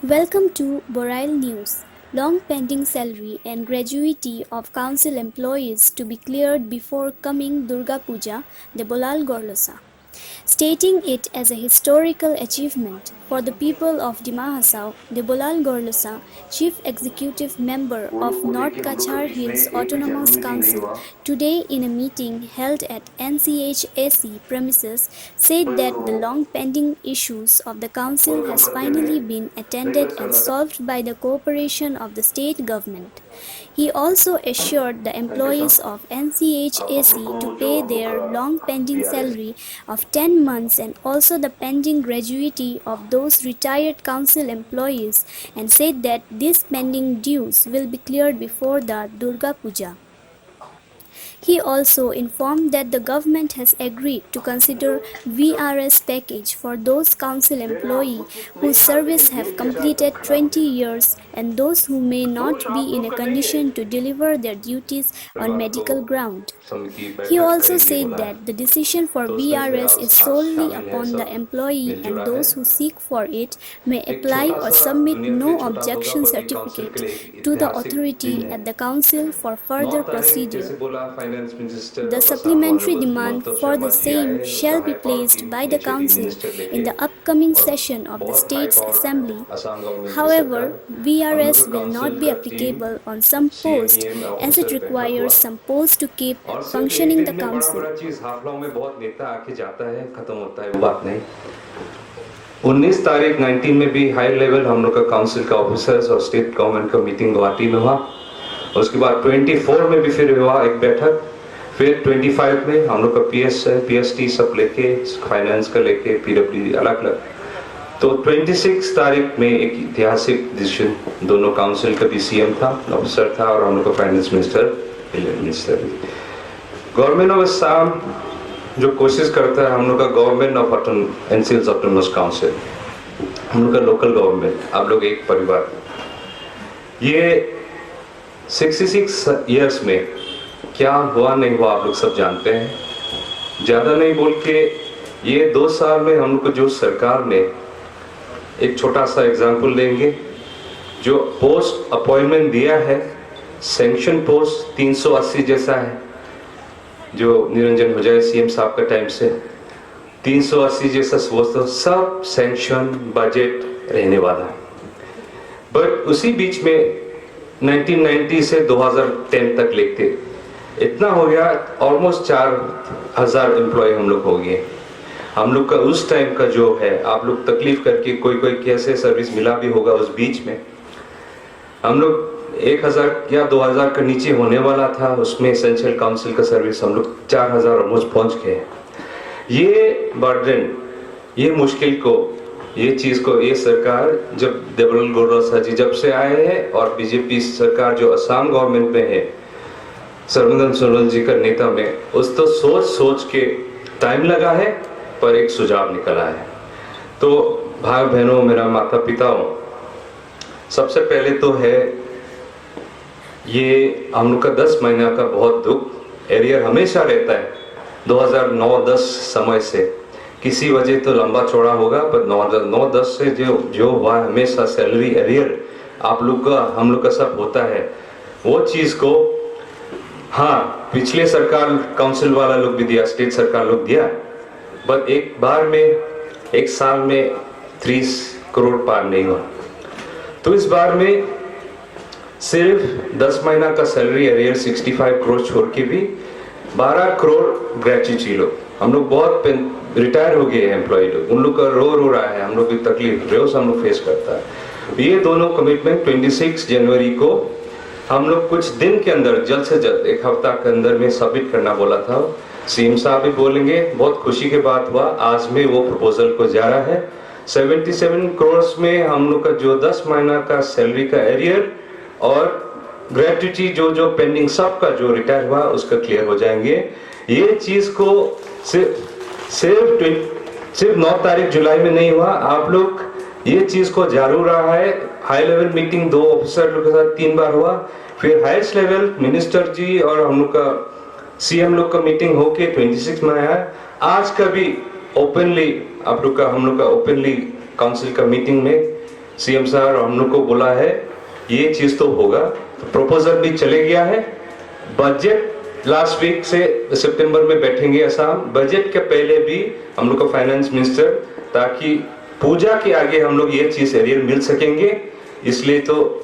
Welcome to Borail News. Long pending salary and gratuity of council employees to be cleared before coming Durga Puja, Debolal Gorlosa. Stating it as a historical achievement for the people of Dima Hasao, Debolal Gorlosa, Chief Executive Member of North Kachar Hills Autonomous Council, today in a meeting held at NCHAC premises, said that the long pending issues of the council has finally been attended and solved by the cooperation of the state government. He also assured the employees of NCHAC to pay their long pending salary of 10 months and also the pending gratuity of those retired council employees, and said that these pending dues will be cleared before the Durga Puja. He also informed that the government has agreed to consider VRS package for those council employees whose service have completed 20 years and those who may not be in a condition to deliver their duties on medical ground. He also said that the decision for VRS is solely upon the employee and those who seek for it may apply or submit no objection certificate to the authority at the council for further procedure. The supplementary demand for the same shall be placed by the Council in the upcoming session of the State's Assembly. However, VRS will not be applicable on some posts as it requires some posts to keep functioning the Council. 19 तारीख 19 में भी high level हम लोग का council का officers और state government का meeting Guwahati में हुआ। उसके बाद 24 में भी फिर हुआ एक बैठक। फिर 25 में हम लोग का पीएसटी सब लेके फाइनेंस का लेके पीडब्ल्यूडी अलग अलग। तो 26 तारीख में एक ऐतिहासिक डिसीजन दोनों काउंसिल का भी सीएम था, ऑफिसर था और हम लोग का फाइनेंस मिनिस्टर भी। गवर्नमेंट ऑफ असम जो कोशिश करता है, हम लोग का government of NCL autonomous council, हम लोग का लोकल गवर्नमेंट, आप लोग एक परिवार। ये 66 इयर्स में क्या हुआ नहीं हुआ आप लोग सब जानते हैं। ज़्यादा नहीं बोल के ये 2 साल में हम लोग को जो सरकार ने एक छोटा सा एग्जांपल लेंगे, जो पोस्ट अपॉइंटमेंट दिया है, सैंक्शन पोस्ट 380 जैसा है, जो निरंजन हो जाए सीएम साहब का टाइम से 380 जैसा पोस्ट, तो सब सैंक्शन बजट रहने वाला है। बट उसी बीच में 1990 से 2010 तक लेके इतना हो गया, ऑलमोस्ट 4000 एम्प्लॉय हम लोग हो गए। हम लोग का उस टाइम का जो है, आप लोग तकलीफ करके कोई कैसे सर्विस मिला भी होगा उस बीच में, हम लोग 1000 या 2000 का नीचे होने वाला था। उसमें एसेंशियल काउंसिल का सर्विस हम लोग 4000 ऑलमोस्ट पहुंच गए। ये बर्डन, ये मुश्किल को, ये चीज को ये सरकार जब देबोलाल गोरलोसा जी जब से आए हैं और बीजेपी सरकार जो असम गवर्नमेंट में है, सर्बानंद सोनोवाल जी का नेता में, उस तो सोच के टाइम लगा है पर एक सुझाव निकला है। तो भाई बहनों, मेरा माता पिताओं, सबसे पहले तो है ये हम लोग का 10 महीना का बहुत दुख एरियर हमेशा रहता है। 2009-10 समय से किसी वजह तो लंबा चौड़ा होगा, पर 9-10 से जो हुआ हमेशा सैलरी एरियर आप लोग का हम लोग का सब होता है। वो चीज को हाँ, पिछले सरकार काउंसिल वाला लोग भी दिया, स्टेट सरकार लोग दिया, बट एक बार में एक साल में 30 करोड़ पार नहीं हुआ। तो इस बार में सिर्फ 10 महीना का सैलरी एरियर 65 करोड़ छोड़ के भी 12 करोड़ ग्रेचुइटी लोग, हम लोग बहुत रिटायर हो गए हैं एम्प्लॉय लोग, उन लोग का रो रहा है, हम लोग की तकलीफ रोज हम लोग फेस करता है। ये दोनों कमिटमेंट 26 जनवरी को हम लोग कुछ दिन के अंदर, जल्द से जल्द 1 हफ्ता के अंदर में सबमिट करना बोला था। सीएम साहब भी बोलेंगे, बहुत खुशी की बात हुआ, आज में वो प्रपोजल को जा रहा है। 77 करोड़ में हम लोग का जो 10 महीना का सैलरी का एरियर और ग्रेट्युटी जो पेंडिंग सबका जो रिटायर हुआ उसका क्लियर हो जाएंगे। ये चीज को सिर्फ 9 तारीख जुलाई में नहीं हुआ, आप लोग ये चीज को जारू रहा है। हाई लेवल मीटिंग 2 ऑफिसर लोग के साथ 3 बार हुआ, फिर हाईएस्ट लेवल मिनिस्टर जी और हम लोग का सीएम लोग का मीटिंग होके 26 में आया। आज का भी ओपनली आप लोग का हम लोग का ओपनली काउंसिल का मीटिंग में सीएम साहब हम लोग को बोला है ये चीज तो होगा, प्रपोजल भी चले गया है। बजट लास्ट वीक से सितंबर में बैठेंगे असम, बजट के पहले भी हम लोग का फाइनेंस मिनिस्टर, ताकि पूजा के आगे हम लोग ये चीज एरियर मिल सकेंगे। इसलिए तो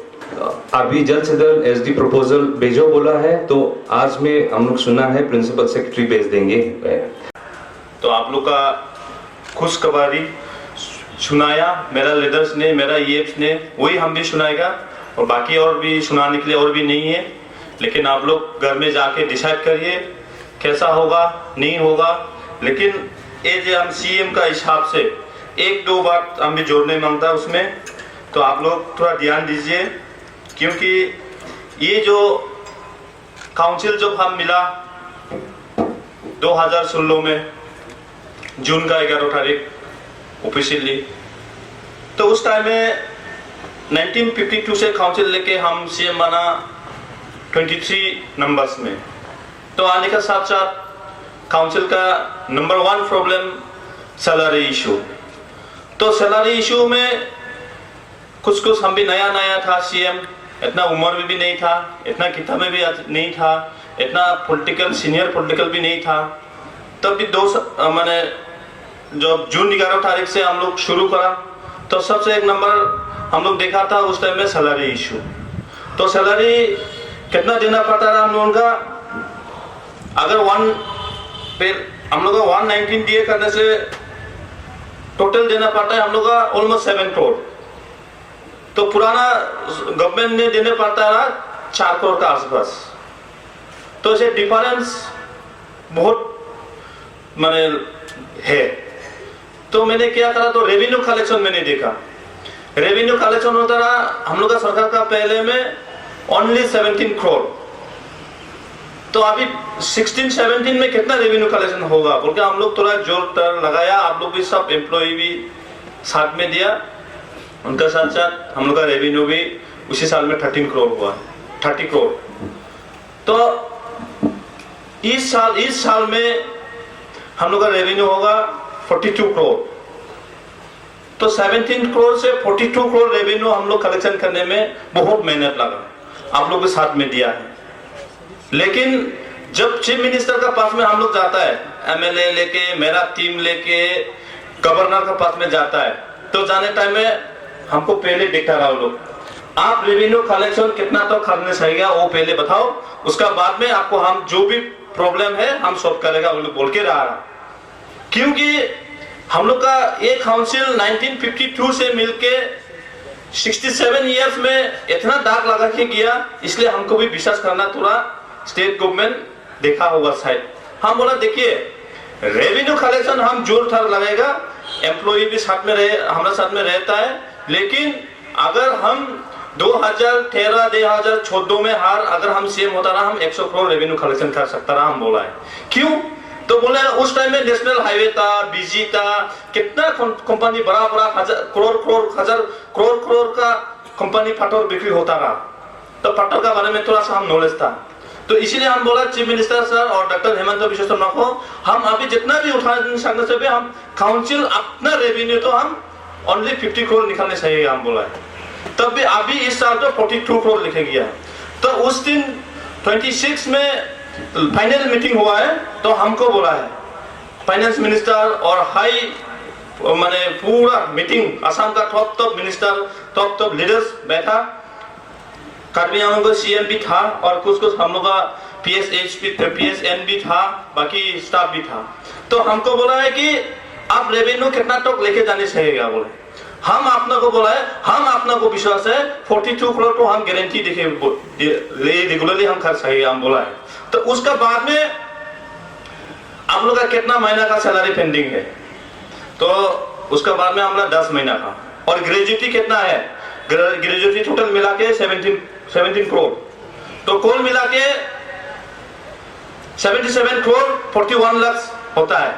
अभी जल्द से जल्द एसडी प्रपोजल भेजो बोला है, तो आज में हम लोग सुना है प्रिंसिपल सेक्रेटरी भेज देंगे। तो आप लोग का खुशखबरी सुनाया मेरा लीडर्स ने, मेरा ईएफ्स ने, वही हम भी सुनाएगा और बाकी और भी सुनाने के लिए और भी नहीं है। लेकिन आप लोग घर में जाके डिसाइड करिए कैसा होगा नहीं होगा। लेकिन ये जो हम सीएम का हिसाब से एक दो बात हम भी जोड़ने मांगता उसमें, तो आप लोग थोड़ा ध्यान दीजिए, क्योंकि ये जो काउंसिल जब हम मिला 2016 में जून का 11 तारीख ऑफिशियली, तो उस टाइम में 1952 से काउंसिल लेके हम सीएम बना 23 नंबर्स में। तो आने का साथ साथ काउंसिल का नंबर 1 प्रॉब्लम सैलरी इशू। तो सैलरी इशू में कुछ कुछ हम भी नया नया था सीएम, इतना उम्र भी नहीं था, इतना किताब में भी नहीं था, इतना पॉलिटिकल सीनियर पॉलिटिकल भी नहीं था। तब भी मैंने जब जून 11 तारीख से हम लोग शुरू करा, तो सबसे एक नंबर हम लोग देखा था उस टाइम में सैलरी इशू। तो सैलरी कितना देना पड़ता था हम लोगों का, अगर हम लोग का 119 दिए करने से टोटल देना पड़ता है हम लोग का ऑलमोस्ट 7 करोड़। तो पुराना गवर्नमेंट ने देने पड़ता है 4 करोड़ का आसपास। तो इसे डिफरेंस बहुत माने है। तो मैंने क्या करा, तो रेवेन्यू कलेक्शन मैंने देखा, रेवेन्यू कलेक्शन होता रहा हम लोग का सरकार का पहले में ओनली 17 करोड़। तो अभी 16-17 में कितना रेवेन्यू कलेक्शन होगा बोल के हम लोग थोड़ा जोर लगाया। आप लोग भी सब एम्प्लॉय भी साथ में दिया, उनका साथ साथ हम लोग का रेवेन्यू भी उसी साल में 13 करोड़ हुआ, 30 करोड़। तो इस साल में हम लोग का रेवेन्यू होगा 42 करोड़। तो 17 करोड़ से 42 करोड़ रेवेन्यू हम लोग कलेक्शन करने में बहुत मेहनत लगा, आप लोग के साथ में दिया है। लेकिन जब चीफ मिनिस्टर का पास में हम लोग जाता है, एमएलए लेके, मेरा टीम लेके गवर्नर का पास में जाता है, तो जाने टाइम में हमको पहले दिखा रहा लोग, आप रेवेन्यू कलेक्शन कितना तो करने चाहिए वो पहले बताओ, उसका बाद में आपको हम जो भी प्रॉब्लम है हम सॉल्व करेगा बोल के रहा। क्योंकि हम लोग का ये काउंसिल 1952 से मिलके 67 इयर्स में इतना दाग लगा के गया, इसलिए हमको भी विश्वास करना थोड़ा स्टेट गवर्नमेंट देखा होगा शायद। हम बोला देखिए रेवेन्यू कलेक्शन हम जोर थार लगाएगा, एम्प्लॉय भी साथ में रहे, हमारे साथ में रहता है। लेकिन अगर हम 2013-2014 में अगर हम सीएम होता रहा, हम 100 करोड़ रेवेन्यू कलेक्शन कर सकता रहा, हम बोला है। क्यों? तो बोले उस टाइम में नेशनल हाईवे था, बीजी था, कितना कंपनी बड़ा हजार करोड़ का कंपनी पेट्रोल बिक्री होता रहा। तो पेट्रोल का बारे में थोड़ा सा हम नॉलेज था, तो इसीलिए हम बोला चीफ मिनिस्टर सर और डॉक्टर हेमंत बिश्व शर्मा को, हम अभी जितना भी उठा सकने से भी हम काउंसिल अपना रेवेन्यू तो हम ओनली 50 करोड़ निकालने चाहिए, हम बोला है। तब भी अभी इस साल तो 42 करोड़ लिखे गया है। तो उस दिन 26 में फाइनल मीटिंग हुआ है, तो हमको बोला है फाइनेंस मिनिस्टर और हाई माने पूरा मीटिंग, असम का टॉप मिनिस्टर, टॉप लीडर्स बैठा, कार्बी आंगलों का सीएम भी था और कुछ हम लोग का पीएसएन भी था, बाकी स्टाफ भी था। तो हमको बोला है कि आप रेवेन्यू कितना तक लेके जाने चाहिए, बोले हम अपना को बोला है, हम अपना को विश्वास है 42 करोड़ को हम गारंटी देखे रेगुलरली हम खर्च चाहिए, हम बोला है। तो उसका बाद में आप लोग का कितना महीना का सैलरी पेंडिंग है, तो उसका बाद में हमारा 10 महीना का, और ग्रेजुएटी कितना है, ग्रेजुएटी टोटल मिला के 17 करोड़, तो कुल मिला के 77 करोड़ 41 लाख होता है।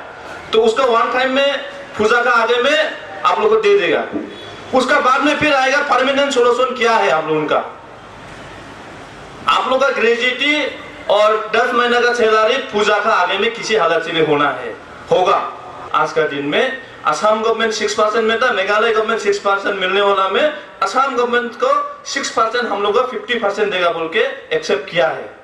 तो उसका वन टाइम में पूजा का आगे में आप लोग को दे देगा। उसका बाद में फिर आएगा परमानेंट सोल्यूशन क्या है आप लोगों का, आप लोग का ग्रेजुएटी और 10 महीना का सैलरी पूजा का आगे में किसी हालत से भी होना है, होगा आज का दिन में। असम गवर्नमेंट 6% में था, मेघालय गवर्नमेंट 6% मिलने वाला में असम गवर्नमेंट को 6% हम लोग को 50% देगा बोल के एक्सेप्ट किया है।